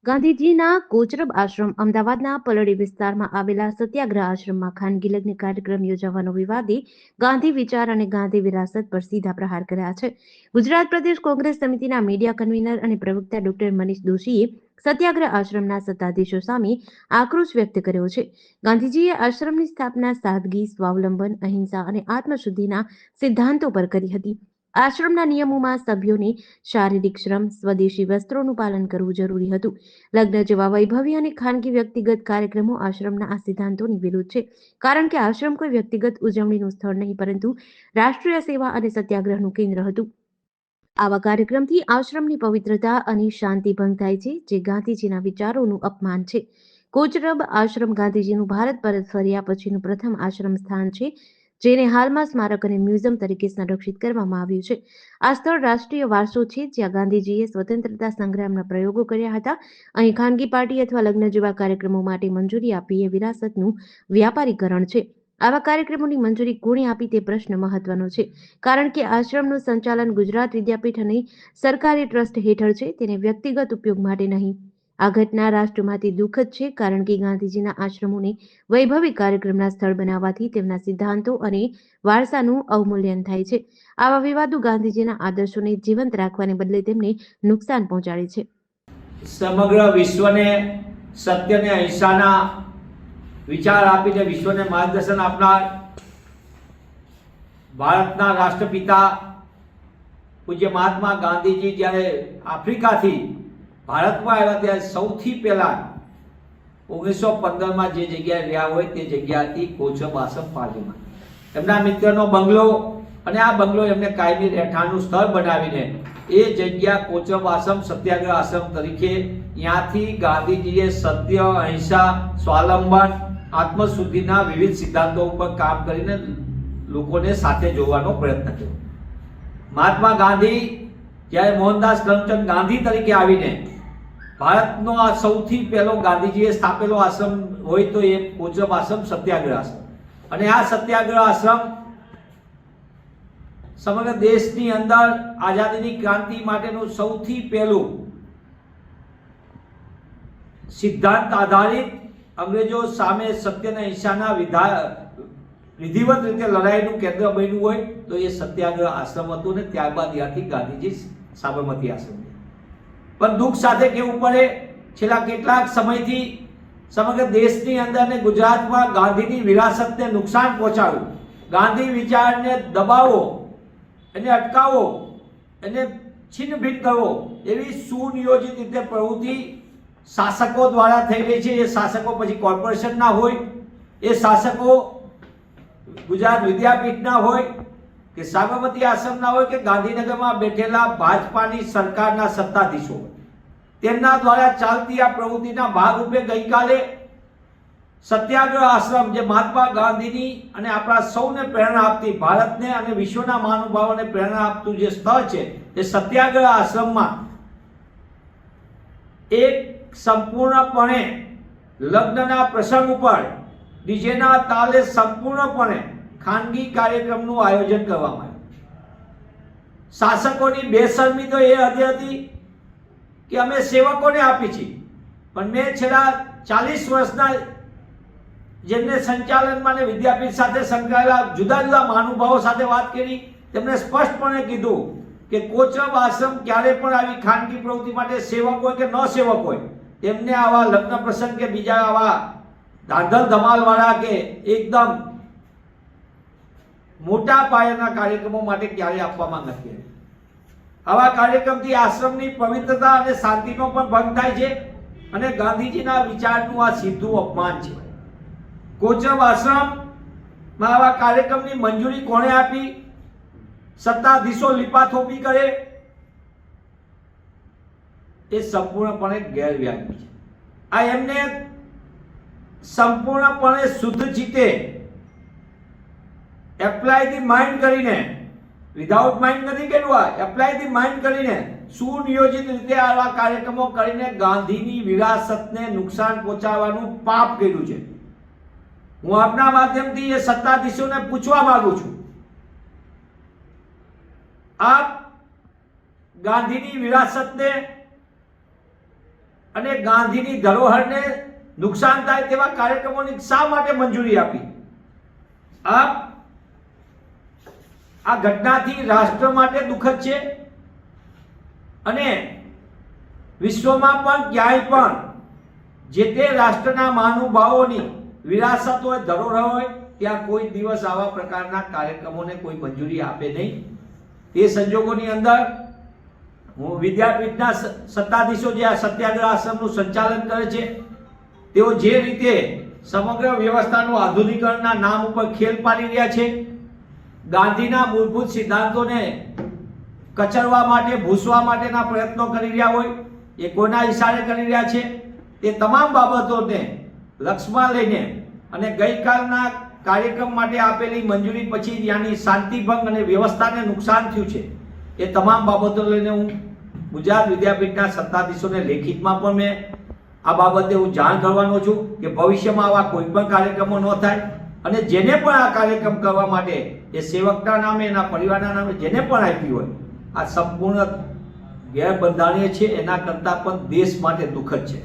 ગાંધીજીના કોચરબ આશ્રમ અમદાવાદના પલડી વિસ્તારમાં આવેલા સત્યાગ્રહ આશ્રમમાં ખાનગી લગ્ન કાર્યક્રમ યોજવાનો વિવાદે ગાંધી વિચાર અને ગાંધી વિરાસત પર સીધા પ્રહાર કર્યા છે. ગુજરાત પ્રદેશ કોંગ્રેસ સમિતિના મીડિયા કન્વીનર અને પ્રવક્તા ડોક્ટર મનીષ દોશીએ સત્યાગ્રહ આશ્રમના સત્તાધીશો સામે આક્રોશ વ્યક્ત કર્યો છે. ગાંધીજીએ આશ્રમની સ્થાપના સાદગી, સ્વાવલંબન, અહિંસા અને આત્મશુદ્ધિના સિદ્ધાંતો પર કરી હતી. આશ્રમના નિયમોમાં સભ્યોને શારીરિક શ્રમ, સ્વદેશી વસ્ત્રોનું પાલન કરવું જરૂરી હતું. લગ્ન જેવા વૈભવી અને ખાનગી વ્યક્તિગત કાર્યક્રમો આશ્રમના આ સિદ્ધાંતોની વિરુદ્ધ છે, કારણ કે આશ્રમ કોઈ વ્યક્તિગત ઉજવણીનું સ્થળ નહીં, પરંતુ રાષ્ટ્રીય સેવા અને સત્યાગ્રહનું કેન્દ્ર હતું. આવા કાર્યક્રમથી આશ્રમની પવિત્રતા અને શાંતિ ભંગ થાય છે, જે ગાંધીજીના વિચારોનું અપમાન છે. કોચરબ આશ્રમ ગાંધીજીનું ભારત પરત ફર્યા પછીનું પ્રથમ આશ્રમ સ્થાન છે, જેને હાલમાં સ્મારક અને મ્યુઝિયમ તરીકે સંરક્ષિત કરવામાં આવ્યું છે. આ સ્થળ રાષ્ટ્રીય વારસો છે, જ્યાં ગાંધીજીએ સ્વતંત્રતા સંગ્રામના પ્રયોગો કર્યા હતા. અહીં ખાનગી પાર્ટી અથવા લગ્ન જેવા કાર્યક્રમો માટે મંજૂરી આપવી એ વિરાસતનું વ્યાપારીકરણ છે. આવા કાર્યક્રમોની મંજૂરી કોણે આપી તે પ્રશ્ન મહત્વનો છે, કારણ કે આશ્રમનું સંચાલન ગુજરાત વિદ્યાપીઠ અને સરકારી ટ્રસ્ટ હેઠળ છે, તેને વ્યક્તિગત ઉપયોગ માટે નહીં. આ ઘટના રાષ્ટ્ર માટે દુઃખદ છે, કારણ કે ગાંધીજીના આશ્રમોને વૈભવી કાર્યક્રમના સ્થળ બનાવવાથી તેમના સિદ્ધાંતો અને વારસાનું અવમૂલ્યન થાય છે. આવા વિવાદો ગાંધીજીના આદર્શોને જીવંત રાખવાને બદલે તેમને નુકસાન પહોંચાડે છે. સમગ્ર વિશ્વને સત્ય અને અહિંસાના વિચાર આપીને વિશ્વને માર્ગદર્શન આપનાર ભારતના રાષ્ટ્રપિતા પૂજ્ય મહાત્મા ગાંધીજી જ્યારે આફ્રિકાથી ભારતમાં આવ્યા ત્યારે સૌથી પહેલા 1915માં જે જગ્યાએ રહ્યા હોય તે જગ્યા હતી કોચરબ આશ્રમ પાર્ટીમાં. એમના મિત્રનો બંગલો, અને આ બંગલો એમને કાયમી રહેઠાણનું સ્થળ બનાવીને એ જગ્યા કોચરબ આશ્રમ સત્યાગ્રહ આશ્રમ તરીકે ત્યાંથી ગાંધીજીએ સત્ય, અહિંસા, સ્વાવલંબન, આત્મશુદ્ધિના વિવિધ સિદ્ધાંતો ઉપર કામ કરીને લોકોને સાથે જોવાનો પ્રયત્ન કર્યો. મહાત્મા ગાંધી જ્યારે મોહનદાસ કરમચંદ ગાંધી તરીકે આવીને ભારતનો આ સૌથી પહેલો ગાંધીજીએ સ્થાપેલો આશ્રમ હોય તો એ કોચરબ આશ્રમ સત્યાગ્રહ આશ્રમ. અને આ સત્યાગ્રહ આશ્રમ સમગ્ર દેશની અંદર આઝાદીની ક્રાંતિ માટેનું સૌથી પહેલું સિદ્ધાંત આધારિત અંગ્રેજો સામે સત્ય અને અહિંસાના વિધિવત રીતે લડાઈનું કેન્દ્ર બન્યું હોય તો એ સત્યાગ્રહ આશ્રમ હતું, ને ત્યારબાદ ત્યાંથી ગાંધીજી સાબરમતી આશ્રમ. પણ દુઃખ સાથે કહેવું પડે, છેલ્લા કેટલાક સમયથી સમગ્ર દેશની અંદર ને ગુજરાતમાં ગાંધીની વિરાસતને નુકસાન પહોંચાડવું, ગાંધી વિચારને દબાવો, એને અટકાવો, એને છિન્ન ભિન્ન કરવો, એવી સુનિયોજિત રીતે પ્રવૃત્તિ શાસકો દ્વારા થઈ રહી છે. એ શાસકો પછી કોર્પોરેશનના હોય, એ શાસકો ગુજરાત વિદ્યાપીઠના હોય કે સાબરમતી આશ્રમના હોય કે ગાંધીનગરમાં બેઠેલા ભાજપાની સરકારના સત્તાધીશો, તેમના દ્વારા ચાલતી આ પ્રવૃત્તિના ભાગરૂપે ગઈકાલે સત્યાગ્રહ આશ્રમ, જે મહાત્મા ગાંધીની અને આપણા સૌને પ્રેરણા આપતી, ભારતને અને વિશ્વના મહાનુભાવોને પ્રેરણા આપતું જે સ્થળ છે, એ સત્યાગ્રહ આશ્રમમાં એક સંપૂર્ણપણે લગ્નના પ્રસંગ ઉપર ડીજેના તાલે સંપૂર્ણપણે ખાનગી કાર્યક્રમનું આયોજન કરવામાં આવ્યું. શાસકોની બેશરમી તો એ હદે હતી કે અમે સેવકોને આપી છે, પણ મેં છેલ્લા 40 વર્ષના જેમને સંચાલનમાં અને વિદ્યાપીઠ સાથે સંકળાયેલા જુદા જુદા મહાનુભાવો સાથે વાત કરી, તેમણે સ્પષ્ટપણે કીધું કે કોચરબ આશ્રમ ક્યારે પણ આવી ખાનગી પ્રવૃત્તિ માટે સેવક હોય કે ન સેવક હોય, તેમને આવા લગ્ન પ્રસંગ કે બીજા આવા ધાંધલ ધમાલવાળા કે એકદમ મોટા પાયાના કાર્યક્રમો માટે ક્યારેય આપવામાં નથી. આવા કાર્યક્રમથી આશ્રમની પવિત્રતા અને શાંતિનો પણ ભંગ થાય છે, અને ગાંધીજીના વિચારનું આ સીધું અપમાન છે. કોચરબ આશ્રમમાં આવા કાર્યક્રમની મંજૂરી કોણે આપી? સત્તાધીશો લીપાથોપી કરે, એ સંપૂર્ણપણે ગેરવ્યાજબી છે. આ એમને સંપૂર્ણપણે શુદ્ધ ચિત્તે એપ્લાય ધી માઇન્ડ કરીને, વિધાઉટ માઇન્ડ નથી કર્યું, એપ્લાય ધી માઇન્ડ કરીને સુનિયોજિત રીતે આવા કાર્યક્રમો કરીને ગાંધીની વિરાસતને નુકસાન પહોંચાડવાનું પાપ કર્યું છે. હું આપના માધ્યમથી એ સત્તાધીશોને પૂછવા માંગુ છું, આપ ગાંધીની વિરાસતને અને ગાંધીની ધરોહરને નુકસાન થાય તેવા કાર્યક્રમોની શા માટે મંજૂરી આપી? આ ઘટનાથી રાષ્ટ્ર માટે દુઃખદ છે અને વિશ્વમાં પણ ક્યાંય પણ જે તે રાષ્ટ્રના મહાનુભાવોની વિરાસત હોય, ધરોહર હોય, ત્યાં કોઈ દિવસ આવા પ્રકારના કાર્યક્રમોને કોઈ મંજૂરી આપે નહીં. તે સંજોગોની અંદર વિદ્યાપીઠના સત્તાધીશો જે આ સત્યાગ્રહ આશ્રમનું સંચાલન કરે છે, તેઓ જે રીતે સમગ્ર વ્યવસ્થાનું આધુનિકરણના નામ ઉપર ખેલ પાડી રહ્યા છે, ગાંધીના મૂળભૂત સિદ્ધાંતોને કચરવા માટે, ભૂસવા માટેના પ્રયત્નો કરી રહ્યા હોય, એ કોના ઇશારે કરી રહ્યા છે, તે તમામ બાબતોને લક્ષમાં લઈને અને ગઈકાલના કાર્યક્રમ માટે આપેલી મંજૂરી પછી ત્યાંની શાંતિભંગ અને વ્યવસ્થાને નુકસાન થયું છે, એ તમામ બાબતો લઈને હું ગુજરાત વિદ્યાપીઠના સત્તાધીશોને લેખિતમાં પણ મેં આ બાબતે હું જાણ કરવાનો છું કે ભવિષ્યમાં આવા કોઈ પણ કાર્યક્રમો ન થાય અને જેને પણ આ કાર્યક્રમ કરવા માટે એ સેવકના નામે, એના પરિવારના નામે જેને પણ આપ્યું હોય, આ સંપૂર્ણ ગેરબંધારણીય છે, એના કરતાં પણ દેશ માટે દુઃખદ છે.